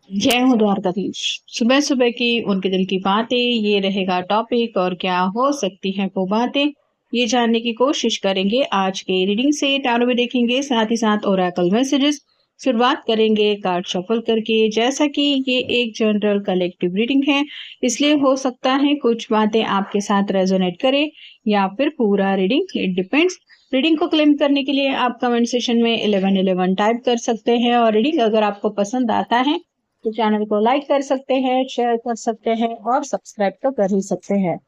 जय हो द्वारकाधीश। सुबह सुबह की उनके दिल की बातें, ये रहेगा टॉपिक। और क्या हो सकती है वो बातें, ये जानने की कोशिश करेंगे। आज के रीडिंग से टैरो भी देखेंगे, साथ ही साथ ओरेकल मैसेजेस। शुरुआत करेंगे कार्ड शफल करके। जैसा कि ये एक जनरल कलेक्टिव रीडिंग है, इसलिए हो सकता है कुछ बातें आपके साथ रेजोनेट करे या फिर पूरा रीडिंग, इट डिपेंड्स। रीडिंग को क्लेम करने के लिए आप कमेंट सेशन में 1111 टाइप कर सकते हैं। और रीडिंग अगर आपको पसंद आता है तो चैनल को लाइक कर सकते हैं, शेयर कर सकते हैं और सब्सक्राइब तो कर ही सकते हैं।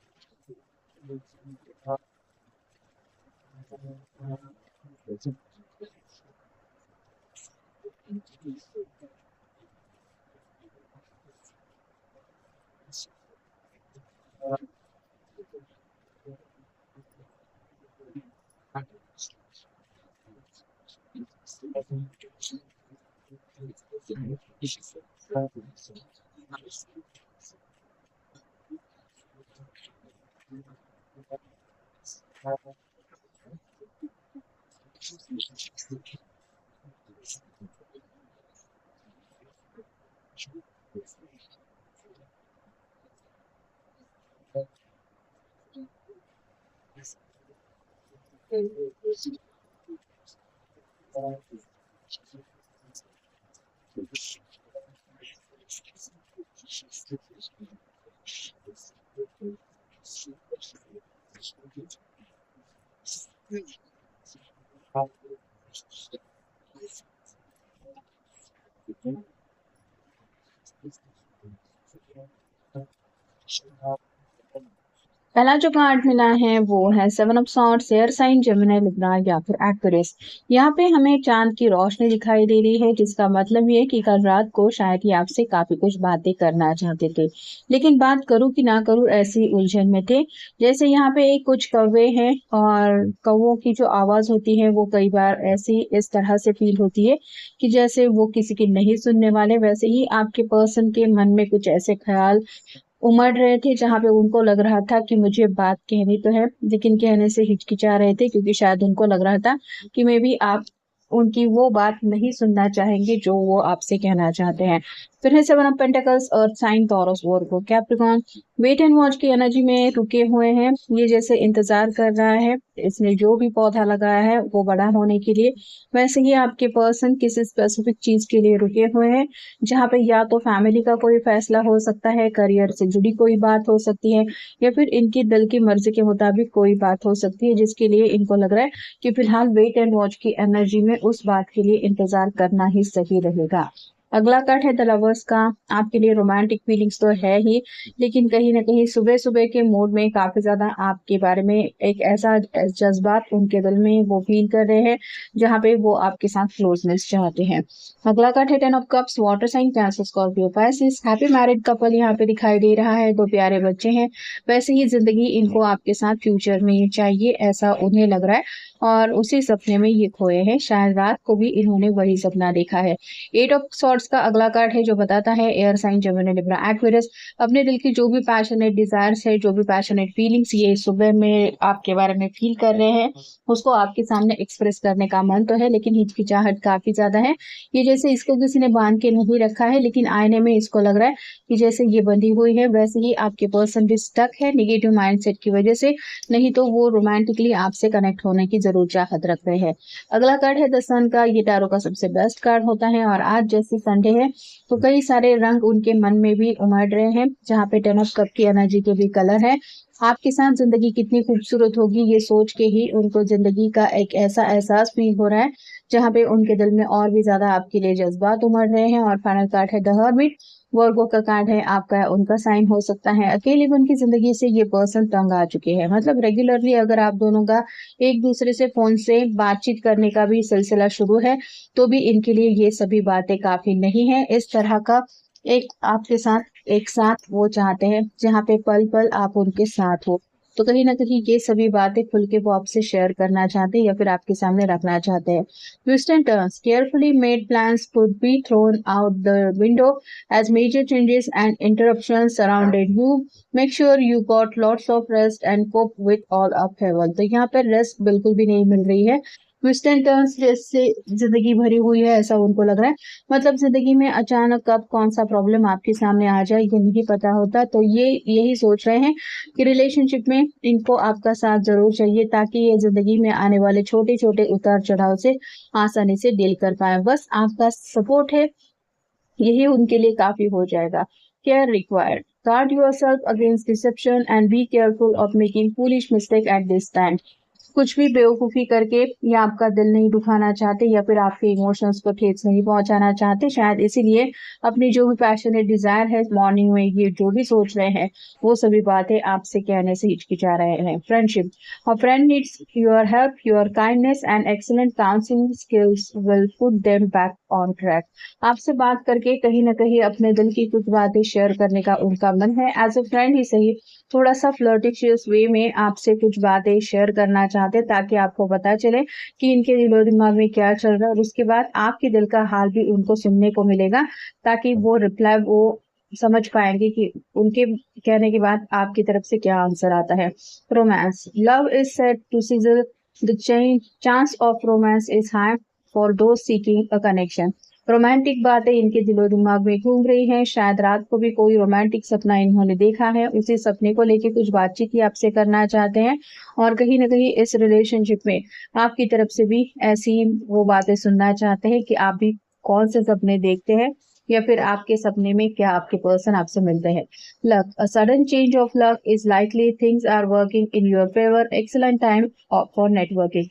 पहला जो कार्ड मिला है वो है seven of swords, air sign, Gemini, Libra या फिर एक्वेरियस। यहाँ पे हमें चांद की रोशनी दिखाई दे रही है, जिसका मतलब ये कि कल रात को शायद ही आपसे काफी कुछ बातें करना चाहते थे, लेकिन बात करूं कि ना करूं ऐसी उलझन में थे। जैसे यहाँ पे एक कुछ कौवे हैं और कौवों की जो आवाज होती है वो कई बार ऐसी इस तरह से फील होती है कि जैसे वो किसी की नहीं सुनने वाले। वैसे ही आपके पर्सन के मन में कुछ ऐसे ख्याल उमड़ रहे थे जहां पे उनको लग रहा था कि मुझे बात कहनी तो है, लेकिन कहने से हिचकिचा रहे थे क्योंकि शायद उनको लग रहा था कि मे बी आप उनकी वो बात नहीं सुनना चाहेंगे जो वो आपसे कहना चाहते हैं। फिर है seven of pentacles, earth sign, Taurus, Virgo, Capricorn. Wait and watch की एनर्जी में रुके हुए हैं। ये जैसे इंतजार कर रहा है, इसने जो भी पौधा लगाया है वो बड़ा होने के लिए। वैसे ही आपके पर्सन किसी स्पेसिफिक चीज के लिए रुके हुए हैं, जहाँ पे या तो फैमिली का कोई फैसला हो सकता है, करियर से जुड़ी कोई बात हो सकती है, या फिर इनकी दिल की मर्जी के मुताबिक कोई बात हो सकती है, जिसके लिए इनको लग रहा है कि फिलहाल वेट एंड वॉच की एनर्जी में उस बात के लिए इंतजार करना ही सही रहेगा। अगला कार्ड है द लवर्स का। आपके लिए रोमांटिक फीलिंग्स तो है ही, लेकिन कहीं ना कहीं सुबह सुबह के मूड में काफी ज्यादा आपके बारे में एक ऐसा जज्बात उनके दिल में वो फील कर रहे हैं, जहाँ पे वो आपके साथ क्लोजनेस चाहते हैं। अगला कार्ड है ten of cups, water sign, Cancer, Scorpio, Pisces. Happy married couple यहाँ पे दिखाई दे रहा है, दो प्यारे बच्चे हैं। वैसे ही जिंदगी इनको आपके साथ फ्यूचर में ये चाहिए, ऐसा उन्हें लग रहा है। और उसी सपने में ये खोए हैं, शायद रात को भी इन्होंने वही सपना देखा है। एट ऑफ सॉर्ड्स का अगला कार्ड है जो बताता है air sign, Gemini, Libra, Aquarius. अपने दिल की जो भी पैशनेट डिजायर्स है, जो भी पैशनेट फीलिंग्स ये सुबह में आपके बारे में फील कर रहे हैं, उसको आपके सामने एक्सप्रेस करने का मन तो है, लेकिन हिचकिचाहट काफी ज्यादा है। ये जैसे इसको किसी ने बांध के नहीं रखा है, लेकिन आईने में इसको लग रहा है कि जैसे ये बंधी हुई है। वैसे ही आपके पर्सन भी स्टक है निगेटिव माइंडसेट की वजह से, नहीं तो वो रोमांटिकली आपसे कनेक्ट होने की जरूर चाहत रख रहे हैं। अगला कार्ड है द सन का। ये टैरो का सबसे बेस्ट कार्ड होता है, और आज जैसे संडे है तो कई सारे रंग उनके मन में भी उमड़ रहे हैं, जहाँ पे टेन ऑफ कप की एनर्जी के भी कलर है। आपके साथ जिंदगी कितनी खूबसूरत होगी ये सोच के ही उनको जिंदगी का एक ऐसा एहसास फील हो रहा है, जहाँ पे उनके दिल में और भी ज्यादा आपके लिए जज्बात उमड़ रहे हैं। और फाइनल कार्ड है द हर्मिट। वर्गो का कार्ड है, आपका उनका साइन हो सकता है। अकेलेपन की जिंदगी से ये पर्सन तंग आ चुके हैं, मतलब रेगुलरली अगर आप दोनों का एक दूसरे से फोन से बातचीत करने का भी सिलसिला शुरू है, तो भी इनके लिए ये सभी बातें काफी नहीं है। इस तरह का एक आपके साथ एक साथ वो चाहते हैं, जहाँ पे पल पल आप उनके साथ हो। तो कहीं ना कहीं ये सभी बातें खुल के वो आपसे शेयर करना चाहते हैं या फिर आपके सामने रखना चाहते हैं। Twist and turns, carefully made plans could be thrown out the window as major changes and interruptions surrounded you. Make sure you got lots of rest and cope with all upheaval. तो यहाँ पर rest बिल्कुल भी नहीं मिल रही है, twist and turns जैसे जिंदगी भरी हुई है ऐसा उनको लग रहा है। मतलब जिंदगी में अचानक कब कौन सा प्रॉब्लम आपके सामने आ जाए ये नहीं पता होता। तो ये यही सोच रहे हैं कि रिलेशनशिप में इनको आपका साथ जरूर चाहिए ताकि ये जिंदगी में आने वाले छोटे छोटे उतार चढ़ाव से आसानी से डील कर पाए। बस आपका सपोर्ट है, यही उनके लिए काफी हो जाएगा। Care required, guard yourself against deception and be careful of making foolish mistake at this time। कुछ भी बेवकूफी करके या आपका दिल नहीं दुखाना चाहते या फिर आपके इमोशंस को ठेस नहीं पहुंचाना चाहते, शायद इसीलिए अपनी जो भी पैशनेट डिजायर है मॉर्निंग में ये जो भी सोच रहे हैं वो सभी बातें आपसे कहने से हिचकिचा रहे हैं। Friendship, a friend needs your help, your kindness and excellent counseling skills will put them back on track। आपसे बात करके कहीं ना कहीं अपने दिल की कुछ बातें शेयर करने का उनका मन है। एज अ फ्रेंड ही सही, थोड़ा सा फ्लर्टिशियस वे में आपसे कुछ बातें शेयर करना चाहते ताकि आपको पता चले कि इनके दिलो दिमाग में क्या चल रहा है और उसके बाद आपके दिल का हाल भी उनको सुनने को मिलेगा ताकि वो रिप्लाई वो समझ पाएंगे कि उनके कहने के बाद आपकी तरफ से क्या आंसर आता है। Romance, love is said to sizzle the chance of romance is high for those seeking a connection. Romantic बातें इनके दिलो दिमाग में घूम रही हैं। शायद रात को भी कोई रोमांटिक सपना इन्होंने देखा है, उसी सपने को लेके कुछ बातचीत ही आपसे करना चाहते हैं और कहीं ना कहीं इस रिलेशनशिप में आपकी तरफ से भी ऐसी वो बातें सुनना चाहते हैं कि आप भी कौन से सपने देखते हैं या फिर आपके सपने में क्या आपके पर्सन आपसे मिलते हैं। Luck, a sudden change of luck is likely, things are working in your favour, excellent time for networking.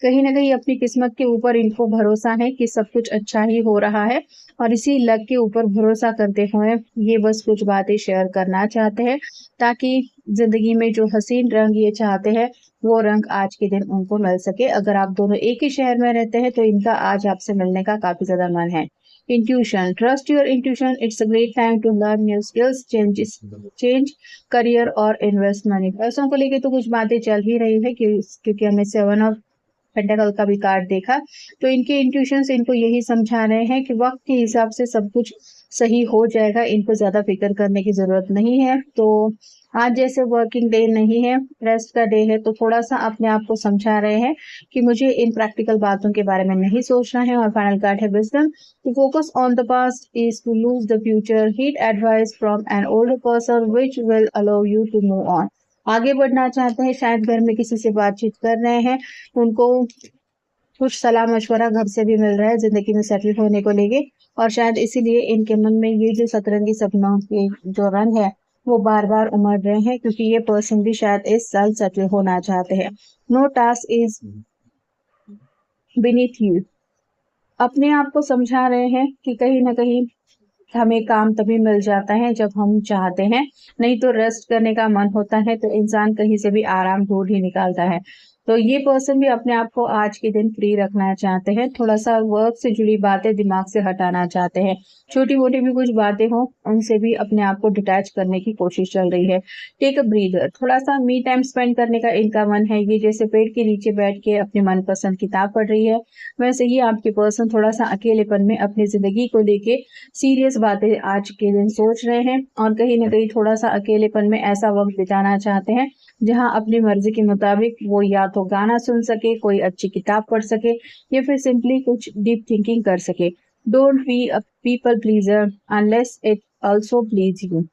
कहीं ना कहीं अपनी किस्मत के ऊपर इनको भरोसा है कि सब कुछ अच्छा ही हो रहा है और इसी लक के ऊपर भरोसा करते हुए ये बस कुछ बातें शेयर करना चाहते हैं ताकि जिंदगी में जो हसीन रंग ये चाहते हैं वो रंग आज के दिन उनको मिल सके। अगर आप दोनों एक ही शहर में रहते हैं तो इनका आज आपसे मिलने का काफी ज्यादा मन है। Intuition, trust your intuition, it's a great time to learn new skills, change career और इन्वेस्ट मनी। पैसों को लेके तो कुछ बातें चल ही रही है क्योंकि हमें 7 ऑफ पेंटाकल का भी कार्ड देखा तो इनके इंट्यूशंस इनको यही समझा रहे हैं कि वक्त के हिसाब से सब कुछ सही हो जाएगा, इनको ज्यादा फिक्र करने की जरूरत नहीं है। तो आज जैसे वर्किंग डे नहीं है, रेस्ट का डे है, तो थोड़ा सा अपने आप को समझा रहे हैं कि मुझे इन प्रैक्टिकल बातों के बारे में नहीं सोचना है। और फाइनल कार्ड है wisdom, to focus on the past is to lose the future, heed advice from an older person which will allow you to move on. आगे बढ़ना चाहते हैं, शायद घर में किसी से बातचीत कर रहे हैं, उनको कुछ सलाह मशवरा घर से भी मिल रहा है जिंदगी में सेटल होने को लेके और शायद इसीलिए इनके मन में ये जो सतरंगी सपनों के जो रंग है वो बार बार उमड़ रहे हैं क्योंकि ये पर्सन भी शायद इस साल सेटल होना चाहते हैं। No task is beneath you, अपने आप को समझा रहे हैं कि कहीं ना कहीं हमें काम तभी मिल जाता है जब हम चाहते हैं, नहीं तो रेस्ट करने का मन होता है तो इंसान कहीं से भी आराम ढूंढ ही निकालता है। तो ये पर्सन भी अपने आप को आज के दिन फ्री रखना चाहते हैं, थोड़ा सा वर्क से जुड़ी बातें दिमाग से हटाना चाहते हैं, छोटी मोटी भी कुछ बातें हो उनसे भी अपने आप को डिटैच करने की कोशिश चल रही है। टेक अ ब्रीदर, थोड़ा सा मी टाइम स्पेंड करने का इनका मन है। ये जैसे पेड़ के नीचे बैठ के अपनी मनपसंद किताब पढ़ रही है वैसे ही आपके पर्सन थोड़ा सा अकेलेपन में अपनी जिंदगी को लेके सीरियस बातें आज के दिन सोच रहे हैं और कहीं ना कहीं थोड़ा सा अकेलेपन में ऐसा वक्त बिताना चाहते हैं जहां अपनी मर्जी के मुताबिक वो या तो गाना सुन सके, कोई अच्छी किताब पढ़ सके या फिर सिंपली कुछ डीप थिंकिंग कर सके। Don't be a people pleaser unless it also please you.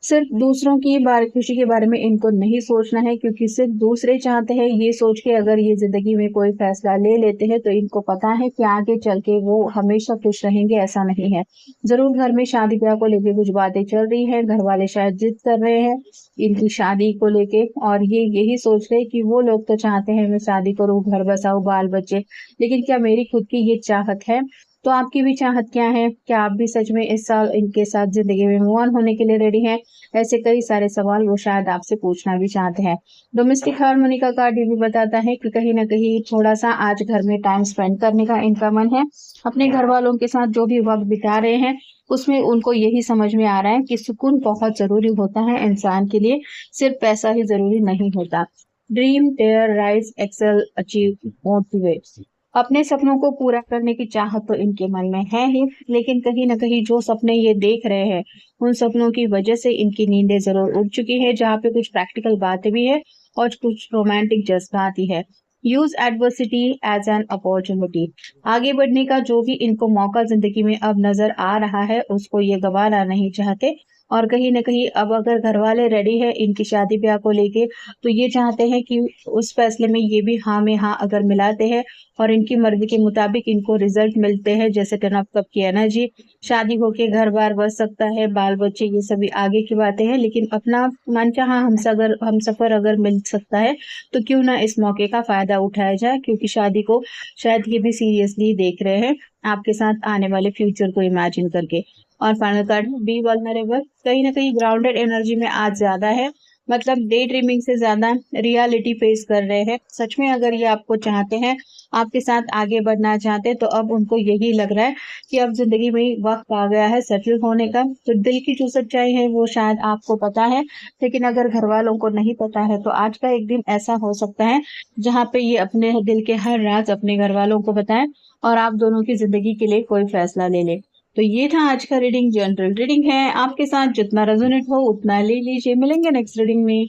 सिर्फ दूसरों की खुशी के बारे में इनको नहीं सोचना है क्योंकि सिर्फ दूसरे चाहते हैं ये सोच के अगर ये जिंदगी में कोई फैसला ले लेते हैं तो इनको पता है कि आगे चल के वो हमेशा खुश रहेंगे, ऐसा नहीं है। जरूर घर में शादी ब्याह को लेके कुछ बातें चल रही है, घर वाले शायद जिद कर रहे हैं इनकी शादी को लेके और ये यही सोच रहे हैं कि वो लोग तो चाहते हैं मैं शादी करूं, घर बसाऊं, बाल बच्चे, लेकिन क्या मेरी खुद की ये चाहत है? तो आपकी भी चाहत क्या है? क्या आप भी सच में इस साल इनके साथ जिंदगी में मूव ऑन होने के लिए रेडी हैं? ऐसे कई सारे सवाल वो शायद आपसे पूछना भी चाहते हैं। डोमेस्टिक हार्मोनी का कार्ड ये भी बताता है कि कहीं ना कहीं थोड़ा सा आज घर में टाइम स्पेंड करने का इनका मन है। अपने घर वालों के साथ जो भी वक्त बिता रहे हैं उसमें उनको यही समझ में आ रहा है कि सुकून बहुत जरूरी होता है इंसान के लिए, सिर्फ पैसा ही जरूरी नहीं होता। Dream dare rise excel achieve motivate, अपने सपनों को पूरा करने की चाहत तो इनके मन में है ही, लेकिन कहीं ना कहीं जो सपने ये देख रहे हैं उन सपनों की वजह से इनकी नींदें जरूर उड़ चुकी है, जहाँ पे कुछ प्रैक्टिकल बातें भी है और कुछ रोमांटिक जज्बात ही है। Use adversity as an opportunity. आगे बढ़ने का जो भी इनको मौका जिंदगी में अब नजर आ रहा है उसको ये गंवाना नहीं चाहते। और कहीं ना कहीं अब अगर घर वाले रेडी है इनकी शादी ब्याह को लेके, तो ये चाहते हैं कि उस फैसले में ये भी हाँ में हाँ अगर मिलाते हैं और इनकी मर्जी के मुताबिक इनको रिजल्ट मिलते हैं, जैसे 10 ऑफ कप की एनर्जी, शादी होके घर बार बस सकता है, बाल बच्चे, ये सभी आगे की बातें हैं, लेकिन अपना मनचाहा हम सफर अगर मिल सकता है तो क्यों ना इस मौके का फायदा उठाया जाए, क्योंकि शादी को शायद ये भी सीरियसली देख रहे हैं आपके साथ आने वाले फ्यूचर को इमेजिन करके। और फाइनल कार्ड बी वल्नरेबल, कहीं ना कहीं ग्राउंडेड एनर्जी में आज ज्यादा है, मतलब डे ड्रीमिंग से ज्यादा रियलिटी फेस कर रहे हैं। सच में अगर ये आपको चाहते हैं, आपके साथ आगे बढ़ना चाहते हैं, तो अब उनको यही लग रहा है कि अब जिंदगी में वक्त आ गया है सेटल होने का। तो दिल की जो सच्चाई है वो शायद आपको पता है, लेकिन अगर घर वालों को नहीं पता है तो आज का एक दिन ऐसा हो सकता है जहाँ पे ये अपने दिल के हर राज अपने घर वालों को बताएं और आप दोनों की जिंदगी के लिए कोई फैसला ले ले। तो ये था आज का रीडिंग, जनरल रीडिंग है, आपके साथ जितना रेजोनेट हो उतना ले लीजिए। मिलेंगे नेक्स्ट रीडिंग में।